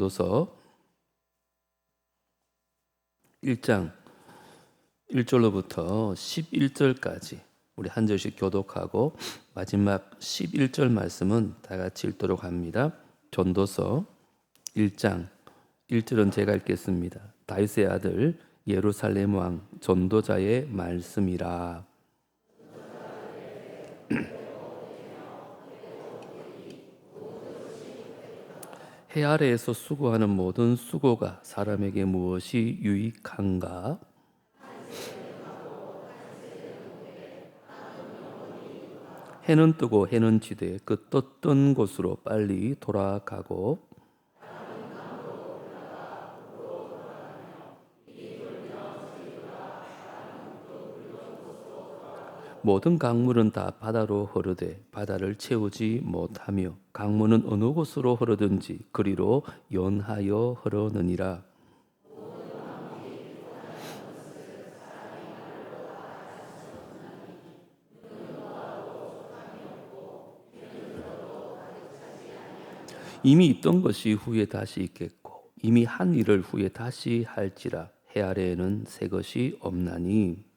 전도서 1장 1절로부터 11절까지 우리 한 절씩 교독하고 마지막 11절 말씀은 다 같이 읽도록 합니다. 전도서 1장 1절은 제가 읽겠습니다. 다윗의 아들 예루살렘 왕 전도자의 말씀이라. 해 아래에서 수고하는 모든 수고가 사람에게 무엇이 유익한가? 해는 뜨고 해는 지되 그 떴던 곳으로 빨리 돌아가고 모든 강물은 다 바다로 흐르되 바다를 채우지 못하며 강물은 어느 곳으로 흐르든지 그리로 연하여 흐르느니라. 이미 있던 것이 후에 다시 있겠고 이미 한 일을 후에 다시 할지라. 해 아래에는 새 것이 없나니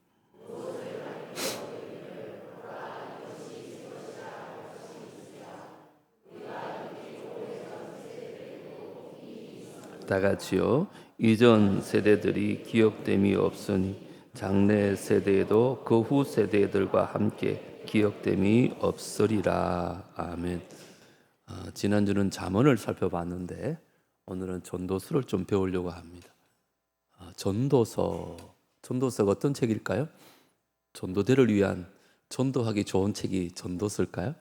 다 같이요. 이전 세대들이 기억됨이 없으니 장래 세대에도 그 후 세대들과 함께 기억됨이 없으리라. 아멘. 지난주는 잠언을 살펴봤는데 오늘은 전도서를 좀 배우려고 합니다. 전도서가 어떤 책일까요? 전도대를 위한 전도하기 좋은 책이 전도서일까요?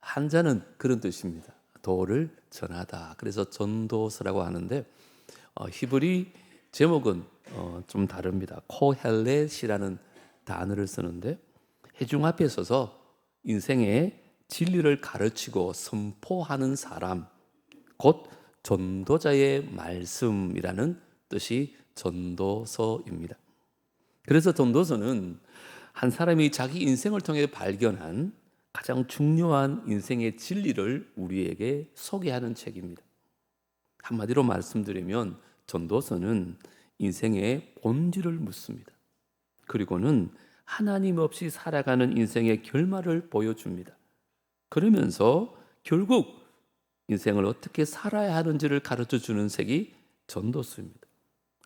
한자는 그런 뜻입니다. 도를 전하다. 그래서 전도서라고 하는데 히브리 제목은 좀 다릅니다. 코헬렛이라는 단어를 쓰는데 해중 앞에 서서 인생의 진리를 가르치고 선포하는 사람, 곧 전도자의 말씀이라는 뜻이 전도서입니다. 그래서 전도서는 한 사람이 자기 인생을 통해 발견한 가장 중요한 인생의 진리를 우리에게 소개하는 책입니다. 한마디로 말씀드리면 전도서는 인생의 본질을 묻습니다. 그리고는 하나님 없이 살아가는 인생의 결말을 보여줍니다. 그러면서 결국 인생을 어떻게 살아야 하는지를 가르쳐주는 책이 전도서입니다.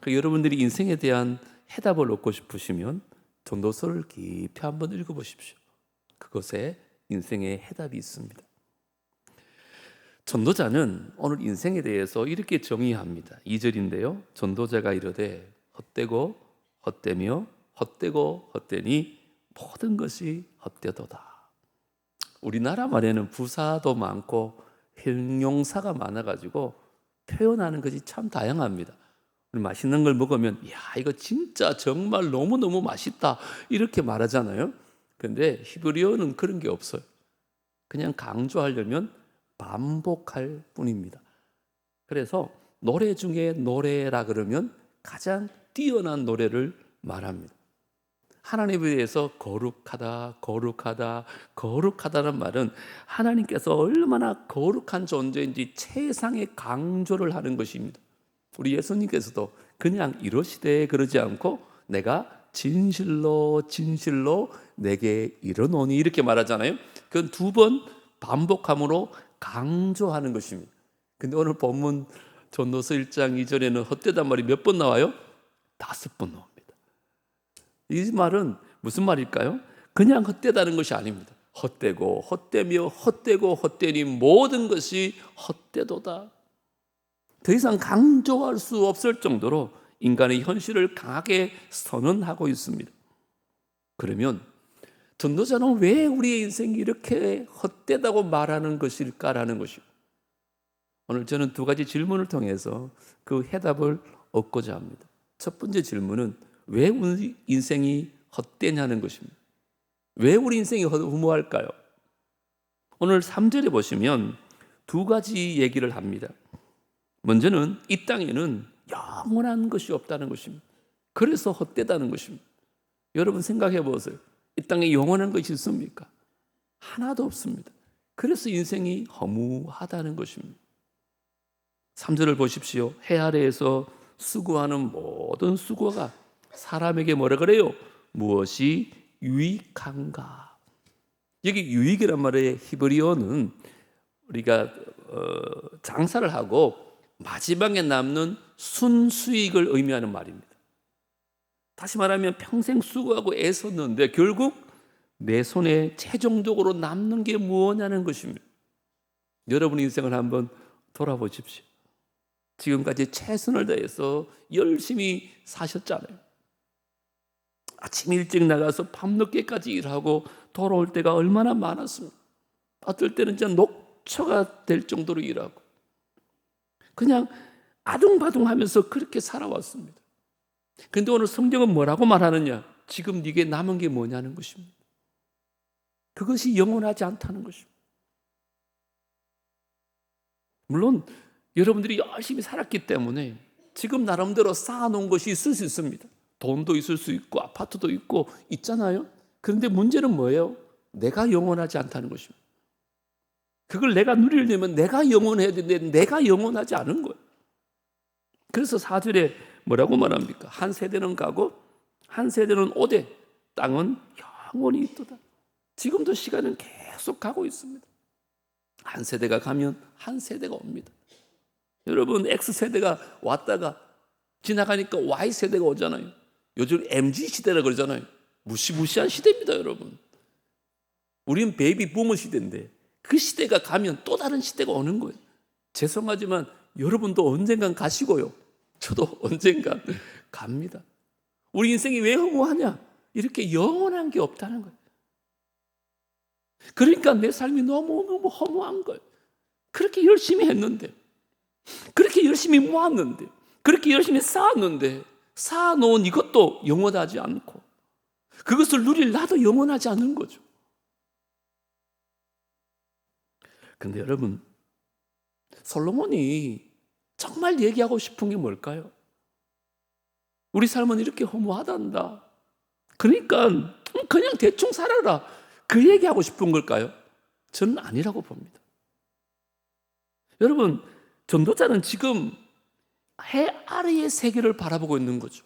여러분들이 인생에 대한 해답을 얻고 싶으시면 전도서를 깊이 한번 읽어보십시오. 그것에 인생의 해답이 있습니다. 전도자는 오늘 인생에 대해서 이렇게 정의합니다. 2절인데요. 전도자가 이르되 헛되고 헛되며 헛되고 헛되니 모든 것이 헛되도다. 우리나라 말에는 부사도 많고 형용사가 많아가지고 표현하는 것이 참 다양합니다. 맛있는 걸 먹으면 야 이거 진짜 정말 너무너무 맛있다 이렇게 말하잖아요. 그런데 히브리어는 그런 게 없어요. 그냥 강조하려면 반복할 뿐입니다. 그래서 노래 중에 노래라 그러면 가장 뛰어난 노래를 말합니다. 하나님에 대해서 거룩하다, 거룩하다, 거룩하다는 말은 하나님께서 얼마나 거룩한 존재인지 최상의 강조를 하는 것입니다. 우리 예수님께서도 그냥 이러시되 그러지 않고 내가 진실로 진실로 내게 이르노니 이렇게 말하잖아요. 그건 2번 반복함으로 강조하는 것입니다. 근데 오늘 본문 전도서 1장 2절에는 헛되단 말이 몇 번 나와요? 5번 나옵니다. 이 말은 무슨 말일까요? 그냥 헛되다는 것이 아닙니다. 헛되고 헛되며 헛되고 헛되니 모든 것이 헛되도다. 더 이상 강조할 수 없을 정도로 인간의 현실을 강하게 선언하고 있습니다. 그러면 전도자는 왜 우리의 인생이 이렇게 헛되다고 말하는 것일까라는 것이고, 오늘 저는 2가지 질문을 통해서 그 해답을 얻고자 합니다. 첫 번째 질문은 왜 우리 인생이 헛되냐는 것입니다. 왜 우리 인생이 허무할까요? 오늘 3절에 보시면 2가지 얘기를 합니다. 먼저는 이 땅에는 영원한 것이 없다는 것입니다. 그래서 헛되다는 것입니다. 여러분 생각해 보세요. 이 땅에 영원한 것이 있습니까? 하나도 없습니다. 그래서 인생이 허무하다는 것입니다. 3절을 보십시오. 해 아래에서 수고하는 모든 수고가 사람에게 뭐라 그래요? 무엇이 유익한가? 여기 유익이란 말의 히브리어는 우리가 장사를 하고 마지막에 남는 순수익을 의미하는 말입니다. 다시 말하면 평생 수고하고 애썼는데 결국 내 손에 최종적으로 남는 게 무엇냐는 것입니다. 여러분 인생을 한번 돌아보십시오. 지금까지 최선을 다해서 열심히 사셨잖아요. 아침 일찍 나가서 밤늦게까지 일하고 돌아올 때가 얼마나 많았습니까? 어떨 때는 진짜 녹초가 될 정도로 일하고 그냥 아둥바둥하면서 그렇게 살아왔습니다. 그런데 오늘 성경은 뭐라고 말하느냐? 지금 네게 남은 게 뭐냐는 것입니다. 그것이 영원하지 않다는 것입니다. 물론 여러분들이 열심히 살았기 때문에 지금 나름대로 쌓아놓은 것이 있을 수 있습니다. 돈도 있을 수 있고 아파트도 있고 있잖아요. 그런데 문제는 뭐예요? 내가 영원하지 않다는 것입니다. 그걸 내가 누리려면 내가 영원해야 되는데 내가 영원하지 않은 거예요. 그래서 4절에 뭐라고 말합니까? 한 세대는 가고 한 세대는 오되 땅은 영원히 있도다. 지금도 시간은 계속 가고 있습니다. 한 세대가 가면 한 세대가 옵니다. 여러분 X세대가 왔다가 지나가니까 Y세대가 오잖아요. 요즘 MZ시대라 그러잖아요. 무시무시한 시대입니다, 여러분. 우린 베이비 부머 시대인데 그 시대가 가면 또 다른 시대가 오는 거예요. 죄송하지만 여러분도 언젠간 가시고요. 저도 언젠간 갑니다. 우리 인생이 왜 허무하냐? 이렇게 영원한 게 없다는 거예요. 그러니까 내 삶이 너무너무 허무한 거예요. 그렇게 열심히 했는데, 그렇게 열심히 모았는데, 그렇게 열심히 쌓았는데 쌓아놓은 이것도 영원하지 않고 그것을 누릴 나도 영원하지 않은 거죠. 근데 여러분, 솔로몬이 정말 얘기하고 싶은 게 뭘까요? 우리 삶은 이렇게 허무하단다. 그러니까 그냥 대충 살아라. 그 얘기하고 싶은 걸까요? 저는 아니라고 봅니다. 여러분, 전도자는 지금 해 아래의 세계를 바라보고 있는 거죠.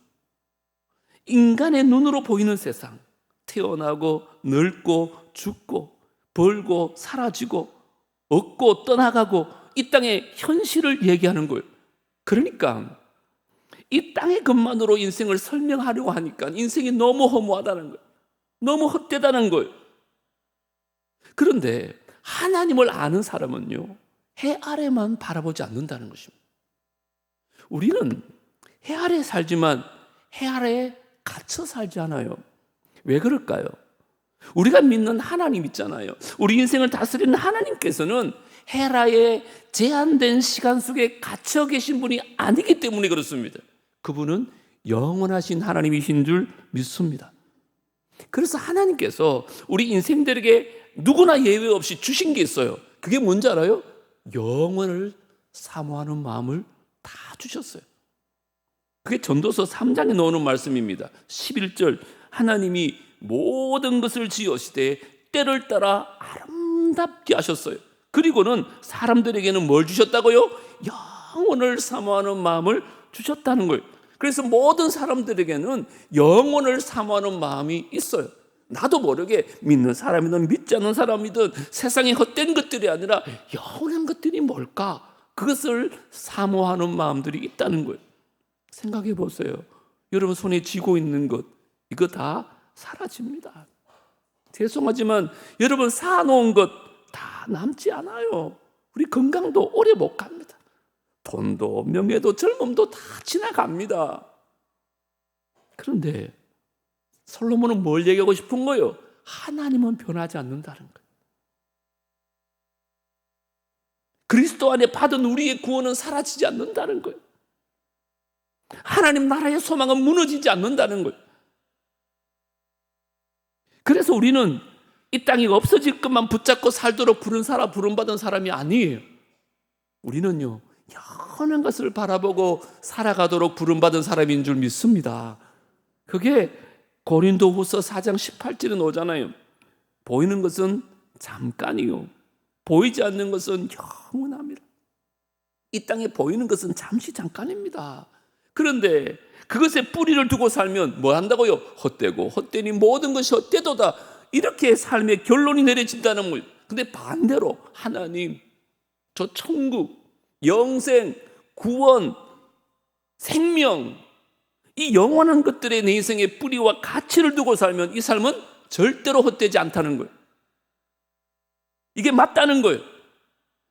인간의 눈으로 보이는 세상, 태어나고 늙고 죽고 벌고 사라지고 얻고 떠나가고 이 땅의 현실을 얘기하는 거예요. 그러니까 이 땅의 것만으로 인생을 설명하려고 하니까 인생이 너무 허무하다는 거예요. 너무 헛되다는 거예요. 그런데 하나님을 아는 사람은요, 해 아래만 바라보지 않는다는 것입니다. 우리는 해 아래에 살지만 해 아래에 갇혀 살지 않아요. 왜 그럴까요? 우리가 믿는 하나님 있잖아요. 우리 인생을 다스리는 하나님께서는 헤라의 제한된 시간 속에 갇혀 계신 분이 아니기 때문에 그렇습니다. 그분은 영원하신 하나님이신 줄 믿습니다. 그래서 하나님께서 우리 인생들에게 누구나 예외 없이 주신 게 있어요. 그게 뭔지 알아요? 영원을 사모하는 마음을 다 주셨어요. 그게 전도서 3장에 나오는 말씀입니다. 11절, 하나님이 모든 것을 지으시되 때를 따라 아름답게 하셨어요. 그리고는 사람들에게는 뭘 주셨다고요? 영원을 사모하는 마음을 주셨다는 거예요. 그래서 모든 사람들에게는 영원을 사모하는 마음이 있어요. 나도 모르게 믿는 사람이든 믿지 않는 사람이든 세상에 헛된 것들이 아니라 영원한 것들이 뭘까? 그것을 사모하는 마음들이 있다는 거예요. 생각해 보세요. 여러분 손에 쥐고 있는 것, 이거 다 사라집니다. 죄송하지만 여러분 쌓아놓은 것 다 남지 않아요. 우리 건강도 오래 못 갑니다. 돈도 명예도 젊음도 다 지나갑니다. 그런데 솔로몬은 뭘 얘기하고 싶은 거예요? 하나님은 변하지 않는다는 거예요. 그리스도 안에 받은 우리의 구원은 사라지지 않는다는 거예요. 하나님 나라의 소망은 무너지지 않는다는 거예요. 그래서 우리는 이 땅이 없어질 것만 붙잡고 살도록 부름받은 사람이 아니에요. 우리는요, 영원한 것을 바라보고 살아가도록 부름받은 사람인 줄 믿습니다. 그게 고린도후서 4장 18절에 나오잖아요. 보이는 것은 잠깐이요, 보이지 않는 것은 영원합니다. 이 땅에 보이는 것은 잠시 잠깐입니다. 그런데 그것에 뿌리를 두고 살면 뭐 한다고요? 헛되고 헛되니 모든 것이 헛되도다. 이렇게 삶의 결론이 내려진다는 거예요. 근데 반대로 하나님, 저 천국, 영생, 구원, 생명, 이 영원한 것들의 내 인생의 뿌리와 가치를 두고 살면 이 삶은 절대로 헛되지 않다는 거예요. 이게 맞다는 거예요.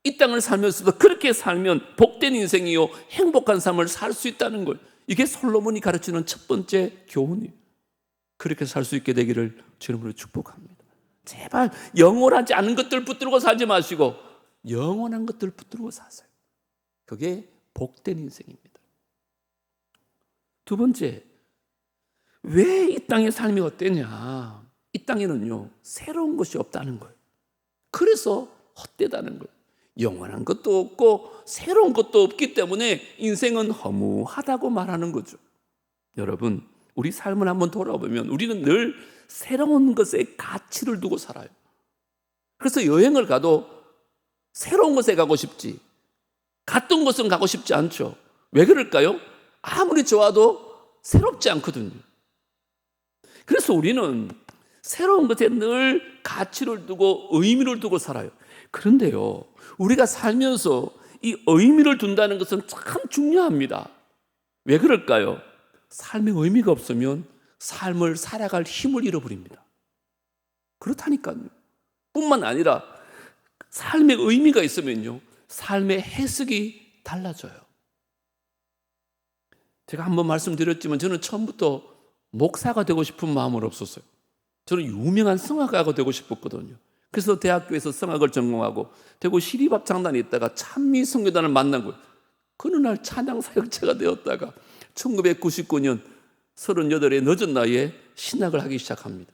이 땅을 살면서도 그렇게 살면 복된 인생이요 행복한 삶을 살 수 있다는 거예요. 이게 솔로몬이 가르치는 첫 번째 교훈이에요. 그렇게 살 수 있게 되기를 주님으로 축복합니다. 제발 영원하지 않은 것들 붙들고 살지 마시고 영원한 것들 붙들고 사세요. 그게 복된 인생입니다. 두 번째, 왜 이 땅의 삶이 어때냐? 이 땅에는요 새로운 것이 없다는 거예요. 그래서 헛되다는 거예요. 영원한 것도 없고 새로운 것도 없기 때문에 인생은 허무하다고 말하는 거죠. 여러분, 우리 삶을 한번 돌아보면 우리는 늘 새로운 것에 가치를 두고 살아요. 그래서 여행을 가도 새로운 곳에 가고 싶지, 갔던 곳은 가고 싶지 않죠. 왜 그럴까요? 아무리 좋아도 새롭지 않거든요. 그래서 우리는 새로운 것에 늘 가치를 두고 의미를 두고 살아요. 그런데요, 우리가 살면서 이 의미를 둔다는 것은 참 중요합니다. 왜 그럴까요? 삶의 의미가 없으면 삶을 살아갈 힘을 잃어버립니다. 그렇다니까요. 뿐만 아니라 삶의 의미가 있으면요 삶의 해석이 달라져요. 제가 한번 말씀드렸지만 저는 처음부터 목사가 되고 싶은 마음은 없었어요. 저는 유명한 성악가가 되고 싶었거든요. 그래서 대학교에서 성악을 전공하고 대구 시립합창단에 있다가 찬미 성교단을 만난 거예요. 어느 날 찬양 사역자가 되었다가 1999년 38의 늦은 나이에 신학을 하기 시작합니다.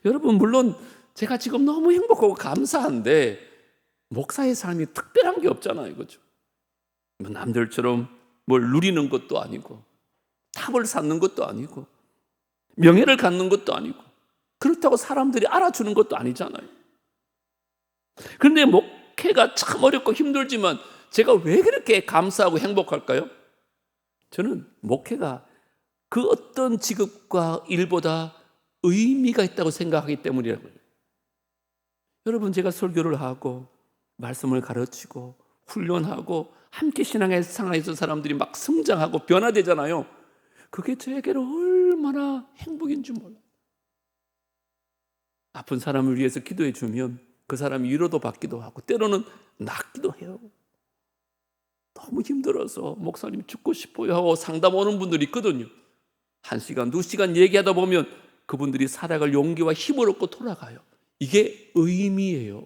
여러분, 물론 제가 지금 너무 행복하고 감사한데 목사의 삶이 특별한 게 없잖아요, 그죠? 남들처럼 뭘 누리는 것도 아니고 탑을 쌓는 것도 아니고 명예를 갖는 것도 아니고 그렇다고 사람들이 알아주는 것도 아니잖아요. 그런데 목회가 참 어렵고 힘들지만 제가 왜 그렇게 감사하고 행복할까요? 저는 목회가 그 어떤 직업과 일보다 의미가 있다고 생각하기 때문이라고요. 여러분, 제가 설교를 하고 말씀을 가르치고 훈련하고 함께 신앙의 상황에서 사람들이 막 성장하고 변화되잖아요. 그게 저에게는 얼마나 행복인 줄 몰라요. 아픈 사람을 위해서 기도해 주면 그 사람이 위로도 받기도 하고 때로는 낫기도 해요. 너무 힘들어서 목사님 죽고 싶어요 하고 상담 오는 분들이 있거든요. 1시간, 2시간 얘기하다 보면 그분들이 살아갈 용기와 힘을 얻고 돌아가요. 이게 의미예요.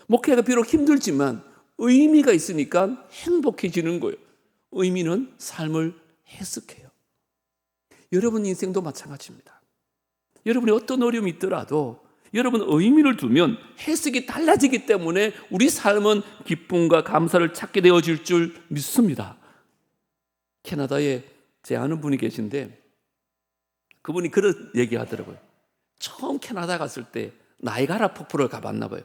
목회가 비록 힘들지만 의미가 있으니까 행복해지는 거예요. 의미는 삶을 해석해요. 여러분 인생도 마찬가지입니다. 여러분이 어떤 어려움이 있더라도 여러분 의미를 두면 해석이 달라지기 때문에 우리 삶은 기쁨과 감사를 찾게 되어질 줄 믿습니다. 캐나다에 제 아는 분이 계신데 그분이 그런 얘기하더라고요. 처음 캐나다 갔을 때 나이가라 폭포를 가봤나 봐요.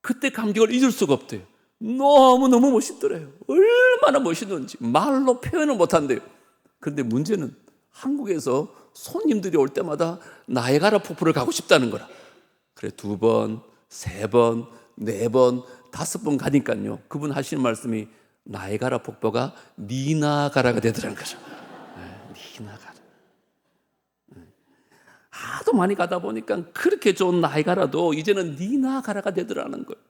그때 감격을 잊을 수가 없대요. 너무너무 멋있더래요. 얼마나 멋있는지 말로 표현을 못한대요. 그런데 문제는 한국에서 손님들이 올 때마다 나이가라 폭포를 가고 싶다는 거라. 그래 2번, 3번, 4번, 5번 가니까요. 그분 하시는 말씀이 나이가라 폭포가 니나가라가 되더라는 거죠. 니나가라. 하도 많이 가다 보니까 그렇게 좋은 나이가라도 이제는 니나가라가 되더라는 거예요.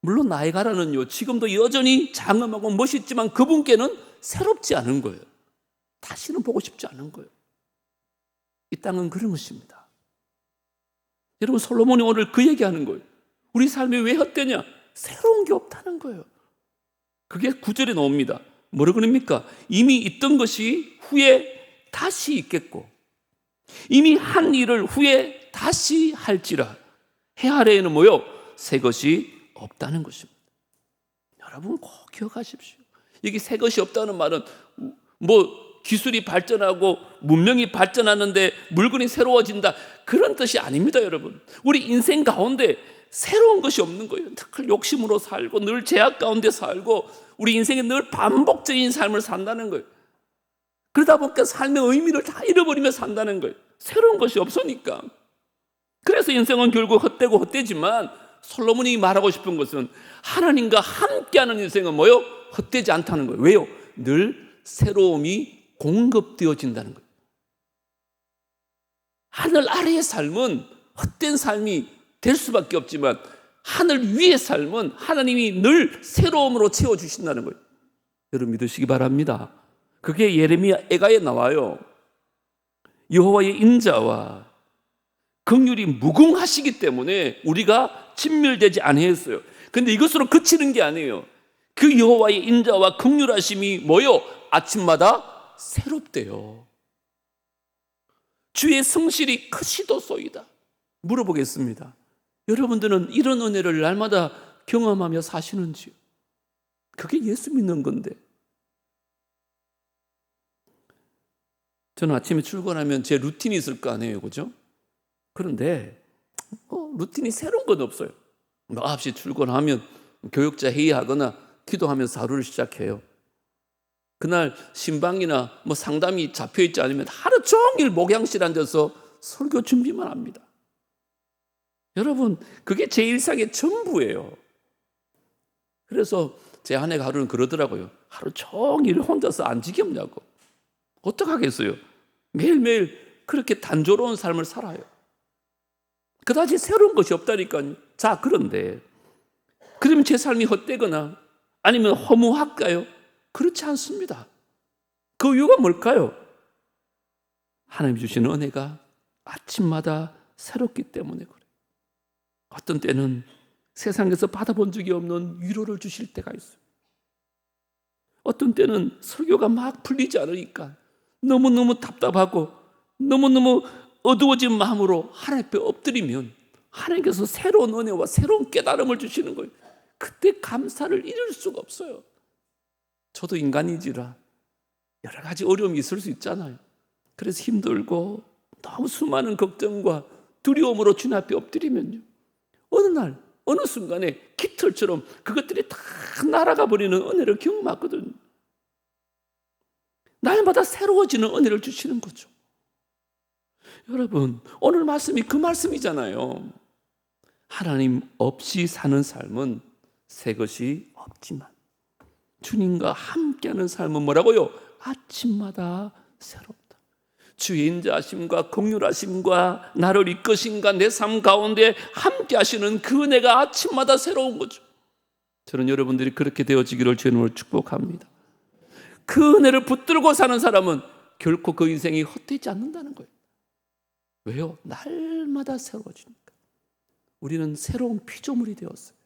물론 나이가라는요 지금도 여전히 장엄하고 멋있지만 그분께는 새롭지 않은 거예요. 다시는 보고 싶지 않은 거예요. 이 땅은 그런 것입니다. 여러분, 솔로몬이 오늘 그 얘기하는 거예요. 우리 삶이 왜 헛되냐? 새로운 게 없다는 거예요. 그게 9절에 나옵니다. 뭐라고 그럽니까? 이미 있던 것이 후에 다시 있겠고 이미 한 일을 후에 다시 할지라 해 아래에는 뭐요? 새 것이 없다는 것입니다. 여러분 꼭 기억하십시오. 여기 새 것이 없다는 말은 뭐 기술이 발전하고 문명이 발전하는데 물건이 새로워진다 그런 뜻이 아닙니다. 여러분, 우리 인생 가운데 새로운 것이 없는 거예요. 늘 욕심으로 살고 늘 죄악 가운데 살고 우리 인생에 늘 반복적인 삶을 산다는 거예요. 그러다 보니까 삶의 의미를 다 잃어버리며 산다는 거예요. 새로운 것이 없으니까. 그래서 인생은 결국 헛되고 헛되지만 솔로몬이 말하고 싶은 것은 하나님과 함께하는 인생은 뭐요? 헛되지 않다는 거예요. 왜요? 늘 새로움이 공급되어진다는 거예요. 하늘 아래의 삶은 헛된 삶이 될 수밖에 없지만 하늘 위의 삶은 하나님이 늘 새로움으로 채워주신다는 거예요. 여러분 믿으시기 바랍니다. 그게 예레미야 애가에 나와요. 여호와의 인자와 긍휼이 무궁하시기 때문에 우리가 진멸되지 아니했어요. 그런데 이것으로 그치는 게 아니에요. 그 여호와의 인자와 긍휼하심이 뭐요? 아침마다 새롭대요. 주의 성실이 크시도소이다. 물어보겠습니다. 여러분들은 이런 은혜를 날마다 경험하며 사시는지요? 그게 예수 믿는 건데. 저는 아침에 출근하면 제 루틴이 있을 거 아니에요, 그죠? 그런데 루틴이 새로운 건 없어요. 9시 출근하면 교육자 회의하거나 기도하면서 하루를 시작해요. 그날 신방이나 상담이 잡혀있지 않으면 하루 종일 목양실 앉아서 설교 준비만 합니다. 여러분, 그게 제 일상의 전부예요. 그래서 제 아내가 하루는 그러더라고요. 하루 종일 혼자서 안 지겹냐고. 어떡하겠어요? 매일매일 그렇게 단조로운 삶을 살아요. 그다지 새로운 것이 없다니까요. 자, 그런데 그러면 제 삶이 헛되거나 아니면 허무할까요? 그렇지 않습니다. 그 이유가 뭘까요? 하나님 주시는 은혜가 아침마다 새롭기 때문에 그래요. 어떤 때는 세상에서 받아본 적이 없는 위로를 주실 때가 있어요. 어떤 때는 설교가 막 풀리지 않으니까 너무너무 답답하고 너무너무 어두워진 마음으로 하나님 앞에 엎드리면 하나님께서 새로운 은혜와 새로운 깨달음을 주시는 거예요. 그때 감사를 잃을 수가 없어요. 저도 인간이지라 여러 가지 어려움이 있을 수 있잖아요. 그래서 힘들고 너무 수많은 걱정과 두려움으로 주님 앞에 엎드리면요, 어느 날 어느 순간에 깃털처럼 그것들이 다 날아가 버리는 은혜를 경험하거든요. 날마다 새로워지는 은혜를 주시는 거죠. 여러분, 오늘 말씀이 그 말씀이잖아요. 하나님 없이 사는 삶은 새 것이 없지만 주님과 함께하는 삶은 뭐라고요? 아침마다 새롭다. 주의 인자하심과 긍휼하심과 나를 이끄신가 내 삶 가운데 함께하시는 그 은혜가 아침마다 새로운 거죠. 저는 여러분들이 그렇게 되어지기를 주님을 축복합니다. 그 은혜를 붙들고 사는 사람은 결코 그 인생이 헛되지 않는다는 거예요. 왜요? 날마다 새로워지니까. 우리는 새로운 피조물이 되었어요.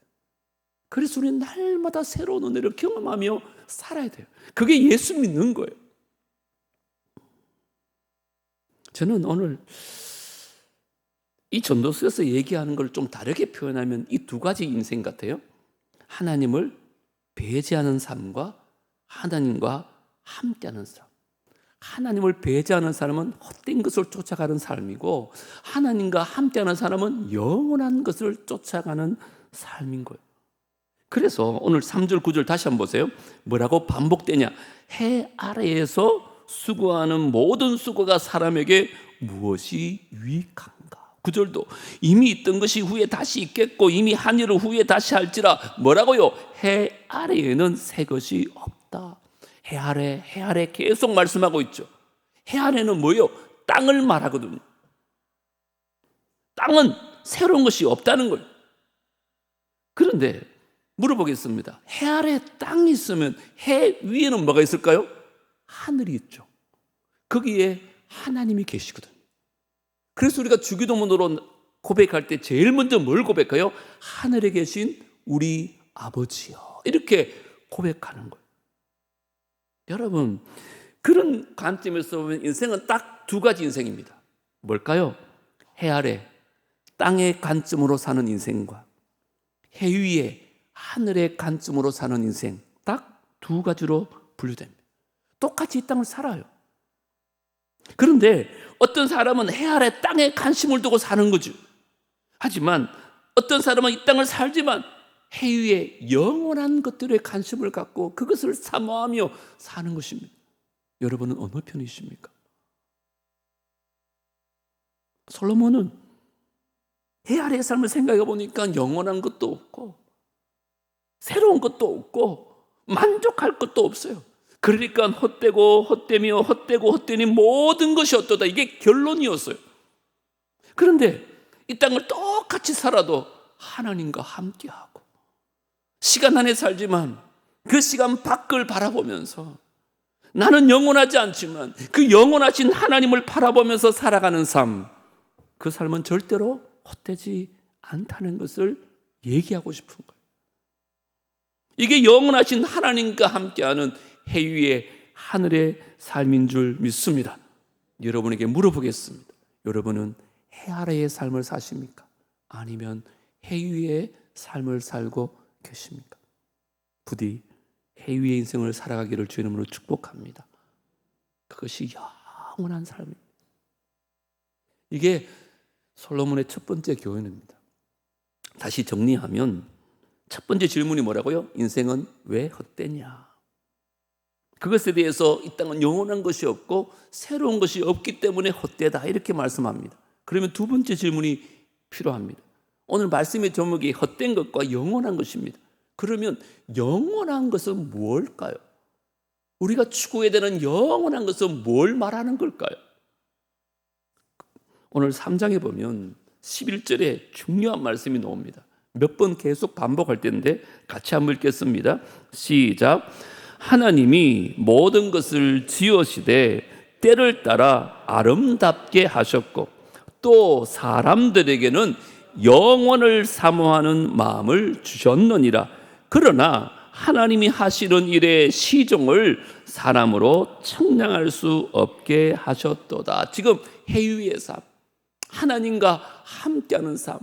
그래서 우리는 날마다 새로운 은혜를 경험하며 살아야 돼요. 그게 예수 믿는 거예요. 저는 오늘 이 전도서에서 얘기하는 걸 좀 다르게 표현하면 이 두 가지 인생 같아요. 하나님을 배제하는 삶과 하나님과 함께하는 삶. 하나님을 배제하는 사람은 헛된 것을 쫓아가는 삶이고 하나님과 함께하는 사람은 영원한 것을 쫓아가는 삶인 거예요. 그래서 오늘 3절 9절 다시 한번 보세요. 뭐라고 반복되냐? 해 아래에서 수고하는 모든 수고가 사람에게 무엇이 유익한가? 9절도 이미 있던 것이 후에 다시 있겠고 이미 한 일을 후에 다시 할지라 뭐라고요? 해 아래에는 새 것이 없다. 해 아래 계속 말씀하고 있죠. 해 아래는 뭐예요? 땅을 말하거든요. 땅은 새로운 것이 없다는 거예요. 그런데 물어보겠습니다. 해 아래 땅이 있으면 해 위에는 뭐가 있을까요? 하늘이 있죠. 거기에 하나님이 계시거든요. 그래서 우리가 주기도문으로 고백할 때 제일 먼저 뭘 고백해요? 하늘에 계신 우리 아버지요. 이렇게 고백하는 거예요. 여러분, 그런 관점에서 보면 인생은 딱 두 가지 인생입니다. 뭘까요? 해 아래 땅의 관점으로 사는 인생과 해 위에 하늘의 관점으로 사는 인생, 딱 두 가지로 분류됩니다. 똑같이 이 땅을 살아요. 그런데 어떤 사람은 해 아래 땅에 관심을 두고 사는 거죠. 하지만 어떤 사람은 이 땅을 살지만 해 위에 영원한 것들에 관심을 갖고 그것을 사모하며 사는 것입니다. 여러분은 어느 편이십니까? 솔로몬은 해 아래의 삶을 생각해 보니까 영원한 것도 없고 새로운 것도 없고 만족할 것도 없어요. 그러니까 헛되고 헛되며 헛되고 헛되니 모든 것이 어떠다, 이게 결론이었어요. 그런데 이 땅을 똑같이 살아도 하나님과 함께하고 시간 안에 살지만 그 시간 밖을 바라보면서 나는 영원하지 않지만 그 영원하신 하나님을 바라보면서 살아가는 삶, 그 삶은 절대로 헛되지 않다는 것을 얘기하고 싶은 거예요. 이게 영원하신 하나님과 함께하는 해 위의 하늘의 삶인 줄 믿습니다. 여러분에게 물어보겠습니다. 여러분은 해 아래의 삶을 사십니까? 아니면 해 위의 삶을 살고 계십니까? 부디 해 위의 인생을 살아가기를 주의 이름으로 축복합니다. 그것이 영원한 삶입니다. 이게 솔로몬의 첫 번째 교훈입니다. 다시 정리하면 첫 번째 질문이 뭐라고요? 인생은 왜 헛되냐? 그것에 대해서 이 땅은 영원한 것이 없고 새로운 것이 없기 때문에 헛되다, 이렇게 말씀합니다. 그러면 두 번째 질문이 필요합니다. 오늘 말씀의 제목이 헛된 것과 영원한 것입니다. 그러면 영원한 것은 뭘까요? 우리가 추구해야 되는 영원한 것은 뭘 말하는 걸까요? 오늘 3장에 보면 11절에 중요한 말씀이 나옵니다. 몇 번 계속 반복할 텐데 같이 한번 읽겠습니다. 시작. 하나님이 모든 것을 지으시되 때를 따라 아름답게 하셨고 또 사람들에게는 영원을 사모하는 마음을 주셨느니라. 그러나 하나님이 하시는 일의 시종을 사람으로 측량할 수 없게 하셨도다. 지금 해 위의 삶, 하나님과 함께하는 삶,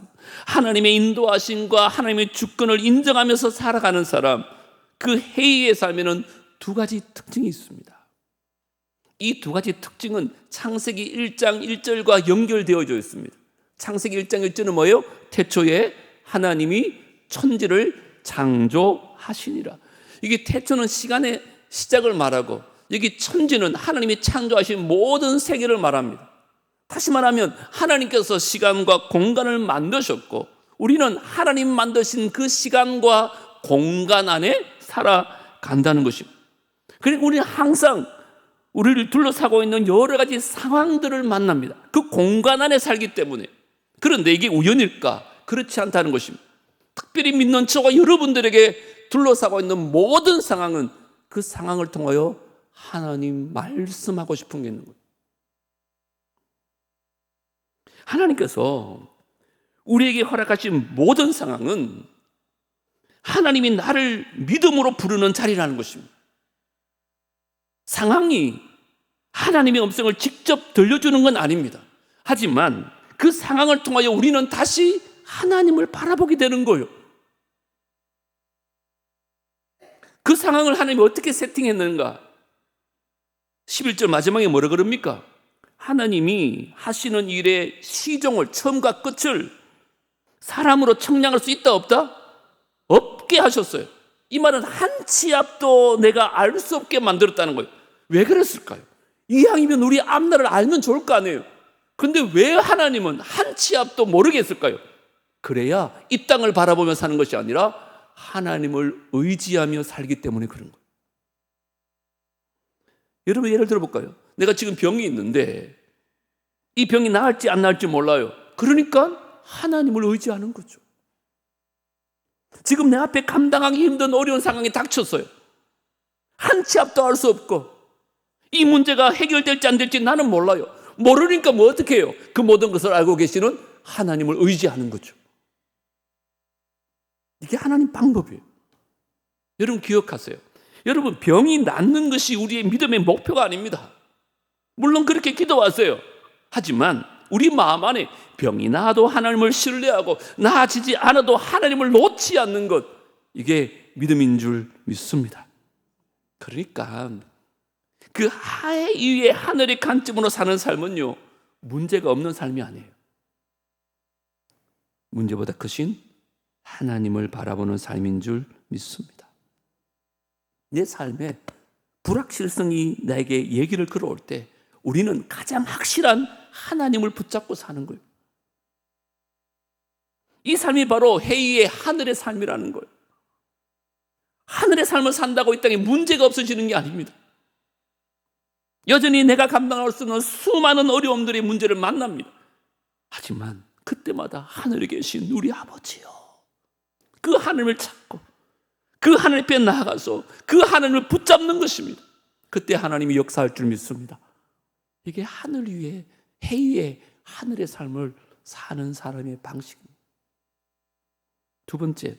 하나님의 인도하심과 하나님의 주권을 인정하면서 살아가는 사람, 그 해 위의 삶에는 두 가지 특징이 있습니다. 이 두 가지 특징은 창세기 1장 1절과 연결되어져 있습니다. 창세기 1장 1절은 뭐예요? 태초에 하나님이 천지를 창조하시니라. 이게 태초는 시간의 시작을 말하고 여기 천지는 하나님이 창조하신 모든 세계를 말합니다. 다시 말하면 하나님께서 시간과 공간을 만드셨고 우리는 하나님 만드신 그 시간과 공간 안에 살아간다는 것입니다. 그리고 우리는 항상 우리를 둘러싸고 있는 여러 가지 상황들을 만납니다. 그 공간 안에 살기 때문에. 그런데 이게 우연일까? 그렇지 않다는 것입니다. 특별히 믿는 저와 여러분들에게 둘러싸고 있는 모든 상황은 그 상황을 통하여 하나님 말씀하고 싶은 게 있는 거예요. 하나님께서 우리에게 허락하신 모든 상황은 하나님이 나를 믿음으로 부르는 자리라는 것입니다. 상황이 하나님의 음성을 직접 들려주는 건 아닙니다. 하지만 그 상황을 통하여 우리는 다시 하나님을 바라보게 되는 거예요. 그 상황을 하나님이 어떻게 세팅했는가? 11절 마지막에 뭐라 그럽니까? 하나님이 하시는 일의 시종을, 처음과 끝을 사람으로 측량할 수 있다 없다? 없게 하셨어요. 이 말은 한 치 앞도 내가 알 수 없게 만들었다는 거예요. 왜 그랬을까요? 이왕이면 우리 앞날을 알면 좋을 거 아니에요. 근데 왜 하나님은 한 치 앞도 모르게 했을까요? 그래야 이 땅을 바라보며 사는 것이 아니라 하나님을 의지하며 살기 때문에 그런 거예요. 여러분 예를 들어볼까요? 내가 지금 병이 있는데 이 병이 나을지 안 나을지 몰라요. 그러니까 하나님을 의지하는 거죠. 지금 내 앞에 감당하기 힘든 어려운 상황이 닥쳤어요. 한 치 앞도 알 수 없고 이 문제가 해결될지 안 될지 나는 몰라요. 모르니까 뭐 어떻게 해요? 그 모든 것을 알고 계시는 하나님을 의지하는 거죠. 이게 하나님 방법이에요. 여러분 기억하세요. 여러분 병이 낫는 것이 우리의 믿음의 목표가 아닙니다. 물론 그렇게 기도하세요. 하지만 우리 마음 안에 병이 나아도 하나님을 신뢰하고 나아지지 않아도 하나님을 놓지 않는 것, 이게 믿음인 줄 믿습니다. 그러니까 그 하에 위에 하늘의 관점으로 사는 삶은요 문제가 없는 삶이 아니에요. 문제보다 크신 하나님을 바라보는 삶인 줄 믿습니다. 내 삶에 불확실성이 나에게 얘기를 걸어올 때 우리는 가장 확실한 하나님을 붙잡고 사는 거예요. 이 삶이 바로 해위의 하늘의 삶이라는 거예요. 하늘의 삶을 산다고 이 땅에 문제가 없어지는 게 아닙니다. 여전히 내가 감당할 수 없는 수많은 어려움들의 문제를 만납니다. 하지만 그때마다 하늘에 계신 우리 아버지요, 그 하나님을 찾고 그 하나님 앞에 나아가서 그 하나님을 붙잡는 것입니다. 그때 하나님이 역사할 줄 믿습니다. 이게 하늘 위에 해위의 하늘의 삶을 사는 사람의 방식입니다. 두 번째,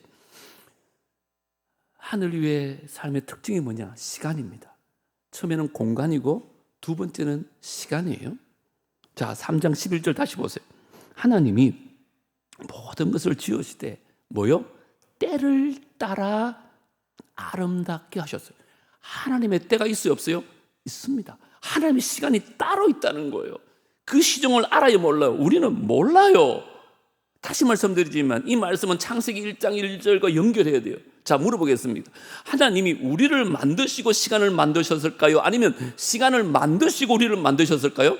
하늘 위의 삶의 특징이 뭐냐? 시간입니다. 처음에는 공간이고 두 번째는 시간이에요. 자, 3장 11절 다시 보세요. 하나님이 모든 것을 지으시되 뭐요? 때를 따라 아름답게 하셨어요. 하나님의 때가 있어요, 없어요? 있습니다. 하나님의 시간이 따로 있다는 거예요. 그 시종을 알아요, 몰라요? 우리는 몰라요. 다시 말씀드리지만 이 말씀은 창세기 1장 1절과 연결해야 돼요. 자, 물어보겠습니다. 하나님이 우리를 만드시고 시간을 만드셨을까요? 아니면 시간을 만드시고 우리를 만드셨을까요?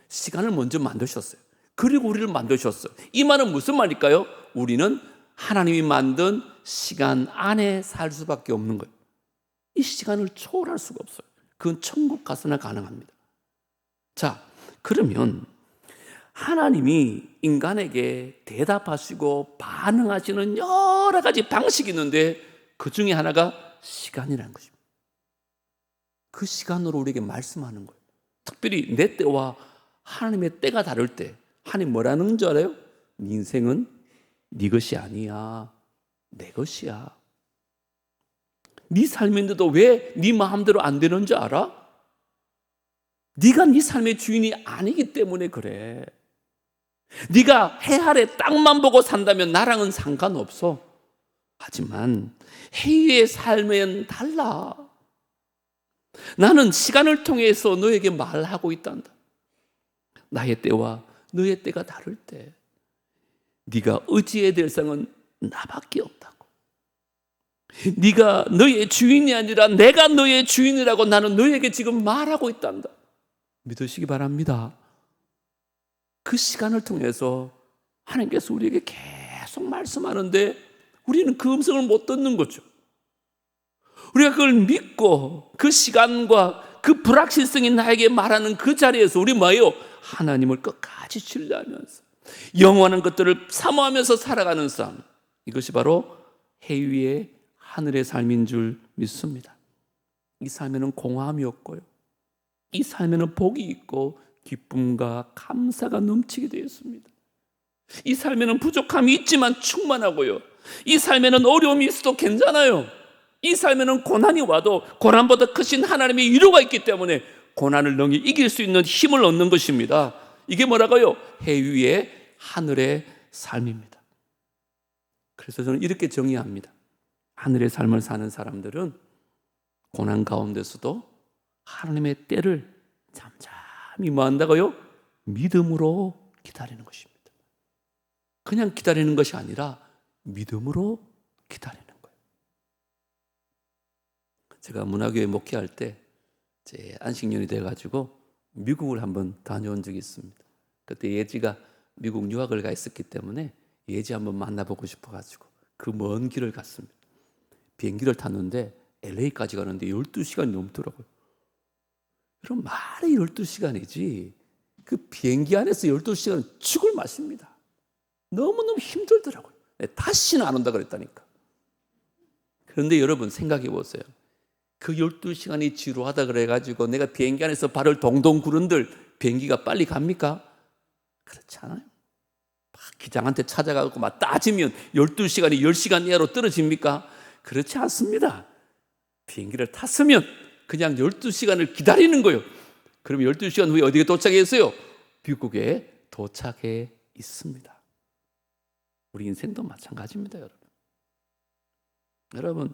시간을 먼저 만드셨어요. 그리고 우리를 만드셨어요. 이 말은 무슨 말일까요? 우리는 하나님이 만든 시간 안에 살 수밖에 없는 거예요. 이 시간을 초월할 수가 없어요. 그건 천국 가서나 가능합니다. 자, 그러면 하나님이 인간에게 대답하시고 반응하시는 여러 가지 방식이 있는데 그 중에 하나가 시간이라는 것입니다. 그 시간으로 우리에게 말씀하는 거예요. 특별히 내 때와 하나님의 때가 다를 때 하나님 뭐라는 줄 알아요? 네 인생은 네 것이 아니야, 내 것이야. 네 삶인데도 왜 네 마음대로 안 되는 줄 알아? 네가 네 삶의 주인이 아니기 때문에 그래. 네가 해 아래 땅만 보고 산다면 나랑은 상관없어. 하지만 해위의 삶은 달라. 나는 시간을 통해서 너에게 말하고 있단다. 나의 때와 너의 때가 다를 때 네가 의지해야 될 상은 나밖에 없다고. 네가 너의 주인이 아니라 내가 너의 주인이라고 나는 너에게 지금 말하고 있단다. 믿으시기 바랍니다. 그 시간을 통해서 하나님께서 우리에게 계속 말씀하는데 우리는 그 음성을 못 듣는 거죠. 우리가 그걸 믿고 그 시간과 그 불확실성이 나에게 말하는 그 자리에서 우리 뭐예요? 하나님을 끝까지 신뢰하면서 영원한 것들을 사모하면서 살아가는 삶, 이것이 바로 해위의 하늘의 삶인 줄 믿습니다. 이 삶에는 공허함이 없고요, 이 삶에는 복이 있고 기쁨과 감사가 넘치게 되어 있습니다. 이 삶에는 부족함이 있지만 충만하고요, 이 삶에는 어려움이 있어도 괜찮아요. 이 삶에는 고난이 와도 고난보다 크신 하나님의 위로가 있기 때문에 고난을 능히 이길 수 있는 힘을 얻는 것입니다. 이게 뭐라고요? 해위의 하늘의 삶입니다. 그래서 저는 이렇게 정의합니다. 하늘의 삶을 사는 사람들은 고난 가운데서도 하나님의 때를 잠잠히 뭐 한다고요? 믿음으로 기다리는 것입니다. 그냥 기다리는 것이 아니라 믿음으로 기다리는 거예요. 제가 문화교회 목회할 때 제 안식년이 돼가지고 미국을 한번 다녀온 적이 있습니다. 그때 예지가 미국 유학을 가 있었기 때문에 예지 한번 만나보고 싶어가지고 그 먼 길을 갔습니다. 비행기를 탔는데 LA까지 가는데 12시간이 넘더라고요. 여러분, 말이 12시간이지 그 비행기 안에서 12시간은 죽을 맛입니다. 너무너무 힘들더라고요. 다시는 안 온다 그랬다니까. 그런데 여러분 생각해 보세요. 그 12시간이 지루하다 그래가지고 내가 비행기 안에서 발을 동동 구른들 비행기가 빨리 갑니까? 그렇지 않아요. 기장한테 찾아가고 막 따지면 12시간이 10시간 이하로 떨어집니까? 그렇지 않습니다. 비행기를 탔으면 그냥 12시간을 기다리는 거예요. 그럼 12시간 후에 어디에 도착했어요? 미국에 도착해 있습니다. 우리 인생도 마찬가지입니다, 여러분. 여러분,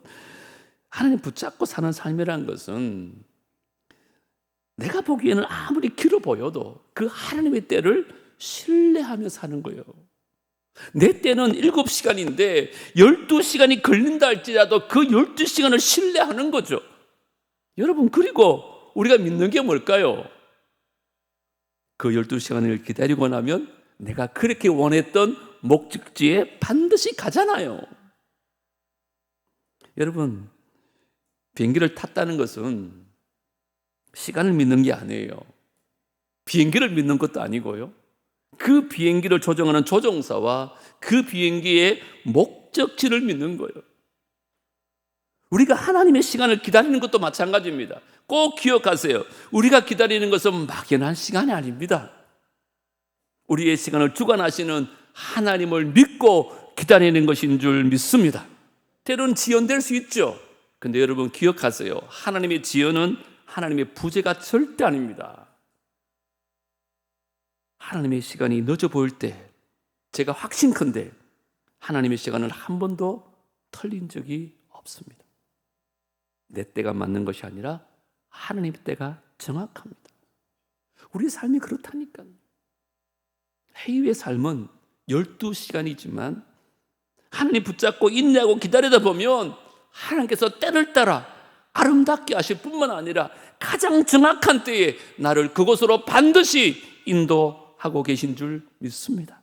하나님 붙잡고 사는 삶이라는 것은 내가 보기에는 아무리 길어 보여도 그 하나님의 때를 신뢰하며 사는 거예요. 내 때는 7시간인데 12시간이 걸린다 할지라도 그 12시간을 신뢰하는 거죠. 여러분, 그리고 우리가 믿는 게 뭘까요? 그 12시간을 기다리고 나면 내가 그렇게 원했던 목적지에 반드시 가잖아요. 여러분, 비행기를 탔다는 것은 시간을 믿는 게 아니에요. 비행기를 믿는 것도 아니고요. 그 비행기를 조종하는 조종사와 그 비행기의 목적지를 믿는 거예요. 우리가 하나님의 시간을 기다리는 것도 마찬가지입니다. 꼭 기억하세요. 우리가 기다리는 것은 막연한 시간이 아닙니다. 우리의 시간을 주관하시는 하나님을 믿고 기다리는 것인 줄 믿습니다. 때로는 지연될 수 있죠. 근데 여러분 기억하세요. 하나님의 지연은 하나님의 부재가 절대 아닙니다. 하나님의 시간이 늦어 보일 때 제가 확신컨대 하나님의 시간을 한 번도 틀린 적이 없습니다. 내 때가 맞는 것이 아니라 하나님의 때가 정확합니다. 우리 삶이 그렇다니까요. 해유의 삶은 12시간이지만 하나님 붙잡고 인내하고 기다리다 보면 하나님께서 때를 따라 아름답게 하실 뿐만 아니라 가장 정확한 때에 나를 그곳으로 반드시 인도하고 계신 줄 믿습니다.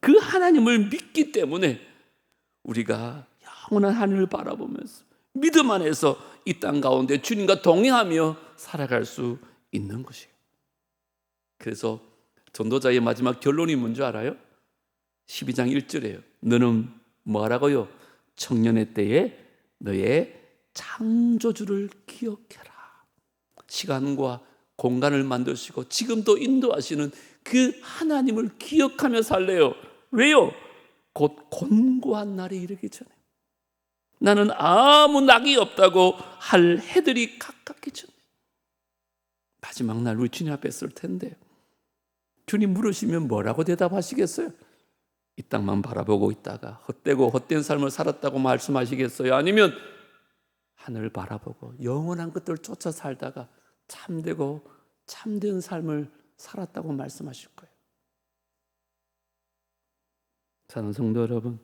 그 하나님을 믿기 때문에 우리가 영원한 하늘을 바라보면서 믿음 안에서 이 땅 가운데 주님과 동행하며 살아갈 수 있는 것이에요. 그래서 전도자의 마지막 결론이 뭔지 알아요? 12장 1절이에요. 너는 뭐라고요? 청년의 때에 너의 창조주를 기억해라. 시간과 공간을 만드시고 지금도 인도하시는 그 하나님을 기억하며 살래요. 왜요? 곧 곤고한 날이 이르기 전에, 나는 아무 낙이 없다고 할 해들이 가깝기 전에. 마지막 날 우리 주님 앞에 설 텐데 주님 물으시면 뭐라고 대답하시겠어요? 이 땅만 바라보고 있다가 헛되고 헛된 삶을 살았다고 말씀하시겠어요? 아니면 하늘 바라보고 영원한 것들 쫓아 살다가 참되고 참된 삶을 살았다고 말씀하실 거예요. 사랑하는 성도 여러분,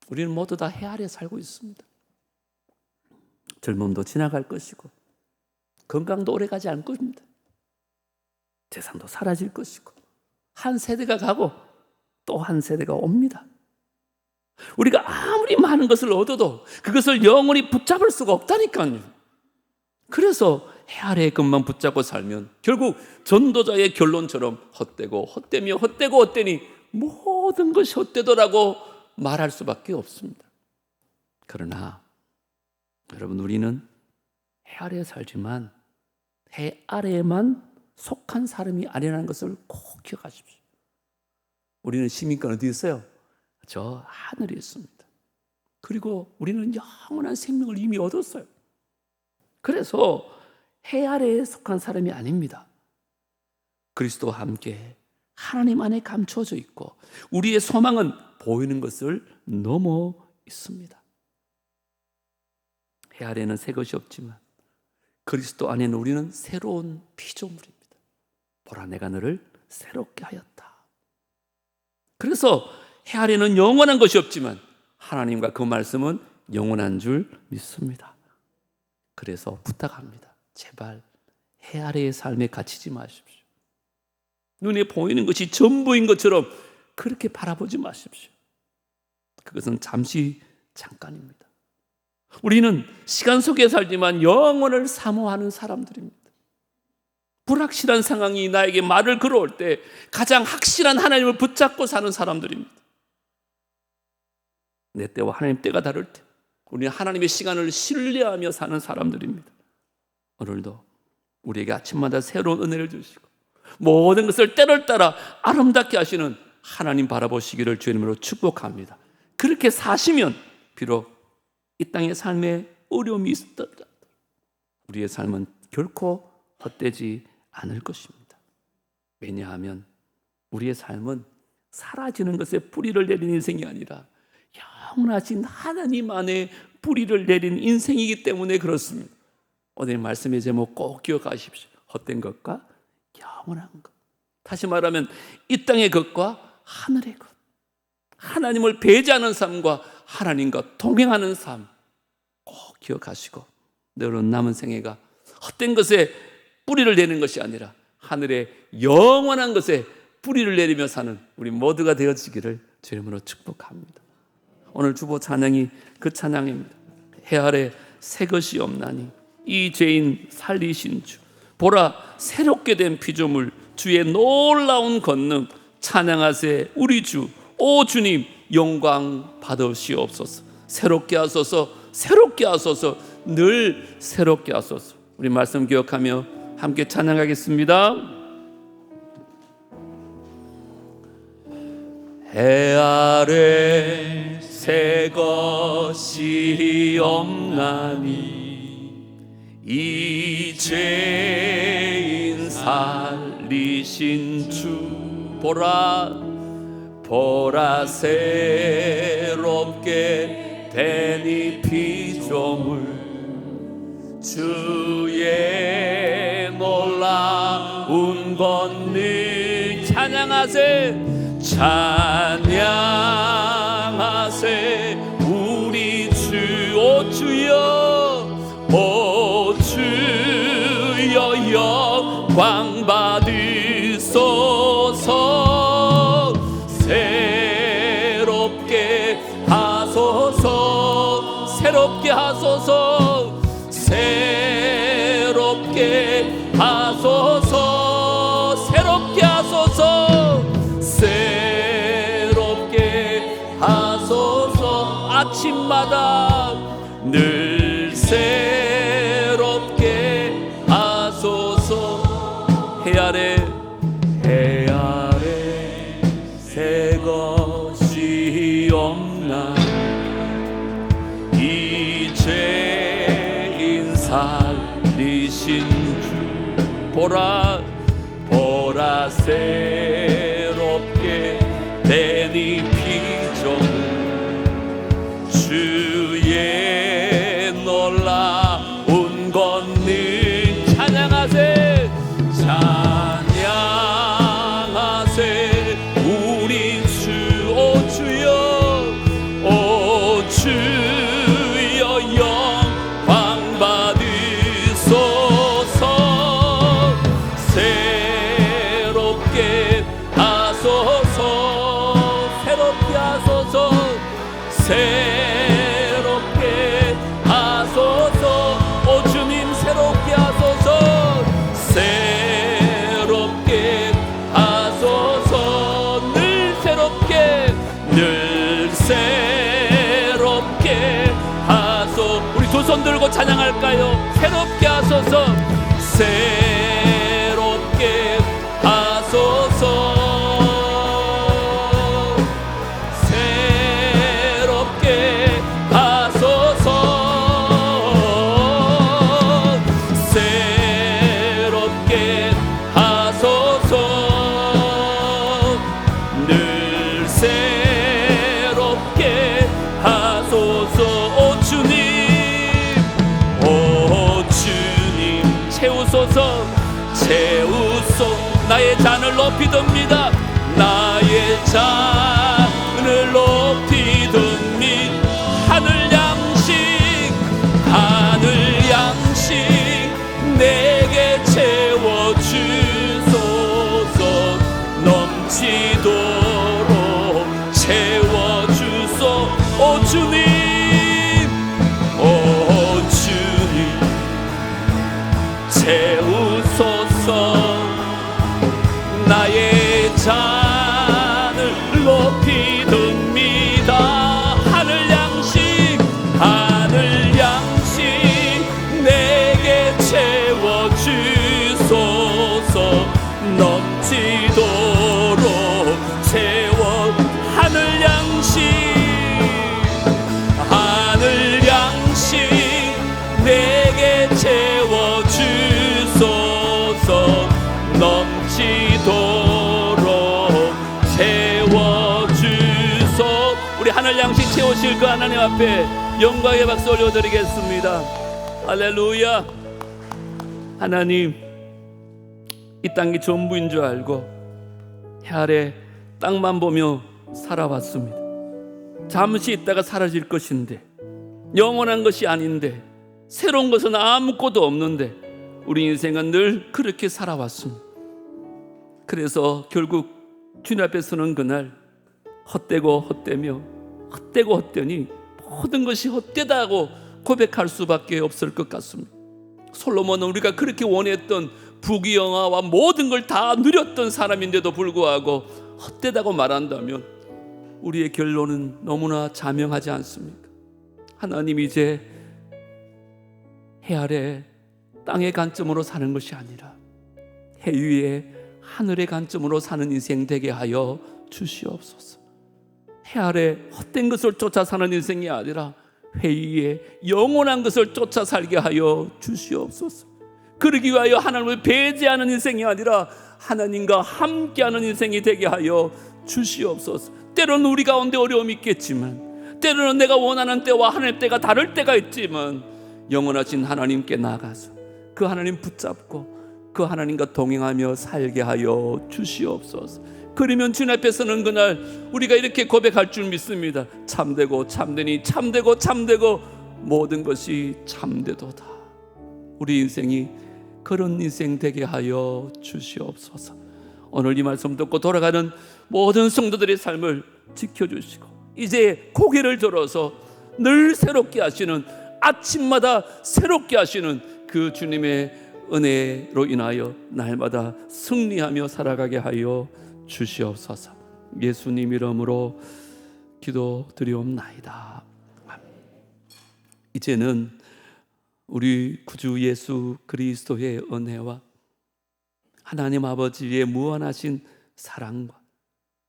우리는 모두 다 해 아래 살고 있습니다. 젊음도 지나갈 것이고 건강도 오래가지 않을 것입니다. 재산도 사라질 것이고 한 세대가 가고 또 한 세대가 옵니다. 우리가 아무리 많은 것을 얻어도 그것을 영원히 붙잡을 수가 없다니까요. 그래서 해 아래의 것만 붙잡고 살면 결국 전도자의 결론처럼 헛되고 헛되며 헛되고 헛되니 모든 것이 헛되더라고 말할 수밖에 없습니다. 그러나 여러분, 우리는 해 아래에 살지만 해 아래에만 속한 사람이 아니라는 것을 꼭 기억하십시오. 우리는 시민권 어디 있어요? 저 하늘에 있습니다. 그리고 우리는 영원한 생명을 이미 얻었어요. 그래서 해 아래에 속한 사람이 아닙니다. 그리스도와 함께 하나님 안에 감추어져 있고 우리의 소망은 보이는 것을 넘어 있습니다. 해 아래는 새 것이 없지만 그리스도 안에는 우리는 새로운 피조물입니다. 보라, 내가 너를 새롭게 하였다. 그래서 해 아래는 영원한 것이 없지만 하나님과 그 말씀은 영원한 줄 믿습니다. 그래서 부탁합니다. 제발 해 아래의 삶에 갇히지 마십시오. 눈에 보이는 것이 전부인 것처럼 그렇게 바라보지 마십시오. 그것은 잠시 잠깐입니다. 우리는 시간 속에 살지만 영원을 사모하는 사람들입니다. 불확실한 상황이 나에게 말을 걸어올 때 가장 확실한 하나님을 붙잡고 사는 사람들입니다. 내 때와 하나님 때가 다를 때 우리는 하나님의 시간을 신뢰하며 사는 사람들입니다. 오늘도 우리에게 아침마다 새로운 은혜를 주시고 모든 것을 때를 따라 아름답게 하시는 하나님 바라보시기를 주님으로 축복합니다. 그렇게 사시면 비록 이 땅의 삶에 어려움이 있었다, 우리의 삶은 결코 헛되지 않을 것입니다. 왜냐하면 우리의 삶은 사라지는 것에 뿌리를 내린 인생이 아니라 영원하신 하나님 안에 뿌리를 내린 인생이기 때문에 그렇습니다. 오늘 말씀의 제목 꼭 기억하십시오. 헛된 것과 영원한 것. 다시 말하면 이 땅의 것과 하늘의 것. 하나님을 배제하는 삶과 하나님과 동행하는 삶 꼭 기억하시고, 너는 남은 생애가 헛된 것에 뿌리를 내는 것이 아니라 하늘의 영원한 것에 뿌리를 내리며 사는 우리 모두가 되어지기를 주의 이름으로 축복합니다. 오늘 주보 찬양이 그 찬양입니다. 해 아래 새 것이 없나니 이 죄인 살리신 주, 보라 새롭게 된 피조물, 주의 놀라운 권능 찬양하세 우리 주. 오 주님 영광 받으시옵소서. 새롭게 하소서, 새롭게 하소서, 늘 새롭게 하소서. 우리 말씀 기억하며 함께 찬양하겠습니다. 해 아래 새 것이 없나니 이 죄인 살리신 주, 보라 보라 새롭게 된 이 피조물, 주의 놀라운 권능 찬양하세, 찬양하세 우리 주. 오 주여, 오 주여 영광 받으소서. 새롭게 하소서, 새롭게 하소서, 새롭게 하소서, 새롭게 하소서, 새롭게 하소서. 아침마다 늘 새롭게 하소서. 해 아래 새 것이 없나 이 죄인 살리신 주, 보라 보라 새롭게 된 이 피조물, 주의 놀라운 권능 찬양하세, 찬양하세 우리 주. 오 주여, 오 주여 영광 받으소서. 새롭게 하소서, 새롭게 하소서, 새롭게 하소서. 오 주님 새롭게 하소서, 새롭게 하소서. 늘 새롭게, 늘 새롭게 하소. 우리 두 손 들고 찬양할까요? 새롭게 하소서, 새롭게 하소서, 새롭게 하소서, 새롭게 하소서. 늘 새롭게 하소서. 오 주님, 오 주님 채우소서, 채우소. 나의 잔을 높이 듭니다, 나의 잔을 높이 듭니다. 하늘 양식, 하늘 양식 내게 채워주소서. 넘치도록 채워주소. 오 주님, 오 주님 채우소서. 나의 잔을 높이 듭니다. 하늘 양식, 하늘 양식 내게 채워주소서. 넘치도록 채워. 하늘 양식, 하늘 양식 내게 채워주소서. 넘치도록 채워주소. 우리 하늘 양식 채우실 그 하나님 앞에 영광의 박수 올려드리겠습니다. 할렐루야. 하나님, 이 땅이 전부인 줄 알고 해 아래 땅만 보며 살아왔습니다. 잠시 있다가 사라질 것인데, 영원한 것이 아닌데, 새로운 것은 아무것도 없는데 우리 인생은 늘 그렇게 살아왔습니다. 그래서 결국 주님 앞에 서는 그날 헛되고 헛되며 헛되고 헛되니 모든 것이 헛되다고 고백할 수밖에 없을 것 같습니다. 솔로몬은 우리가 그렇게 원했던 부귀영화와 모든 걸 다 누렸던 사람인데도 불구하고 헛되다고 말한다면 우리의 결론은 너무나 자명하지 않습니까? 하나님, 이제 해 아래 땅의 관점으로 사는 것이 아니라 해 위에 하늘의 관점으로 사는 인생 되게 하여 주시옵소서. 해 아래 헛된 것을 쫓아 사는 인생이 아니라 해 위에 영원한 것을 쫓아 살게 하여 주시옵소서. 그러기 위하여 하나님을 배제하는 인생이 아니라 하나님과 함께하는 인생이 되게 하여 주시옵소서. 때로는 우리 가운데 어려움이 있겠지만, 때로는 내가 원하는 때와 하나님의 때가 다를 때가 있지만, 영원하신 하나님께 나가서 그 하나님 붙잡고 그 하나님과 동행하며 살게 하여 주시옵소서. 그러면 주님 앞에 서는 그날 우리가 이렇게 고백할 줄 믿습니다. 참되고 참되니 참되고 참되고 모든 것이 참되도다. 우리 인생이 그런 인생 되게 하여 주시옵소서. 오늘 이 말씀 듣고 돌아가는 모든 성도들의 삶을 지켜주시고, 이제 고개를 들어서 늘 새롭게 하시는, 아침마다 새롭게 하시는 그 주님의 은혜로 인하여 날마다 승리하며 살아가게 하여 주시옵소서. 예수님 이름으로 기도드리옵나이다. 이제는 우리 구주 예수 그리스도의 은혜와 하나님 아버지의 무한하신 사랑과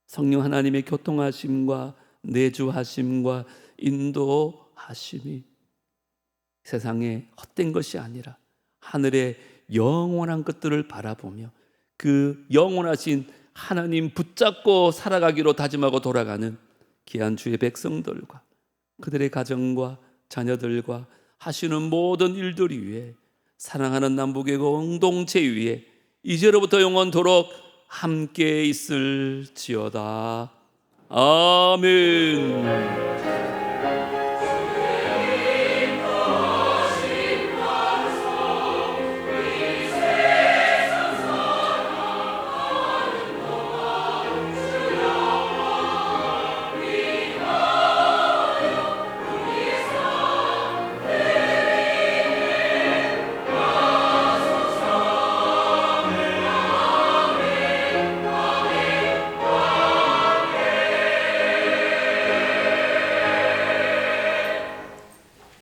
성령 하나님의 교통하심과 내주하심과 인도하심이 세상에 헛된 것이 아니라 하늘의 영원한 것들을 바라보며 그 영원하신 하나님 붙잡고 살아가기로 다짐하고 돌아가는 귀한 주의 백성들과 그들의 가정과 자녀들과 하시는 모든 일들 위에, 사랑하는 남북의 공동체 위에 이제로부터 영원토록 함께 있을지어다. 아멘.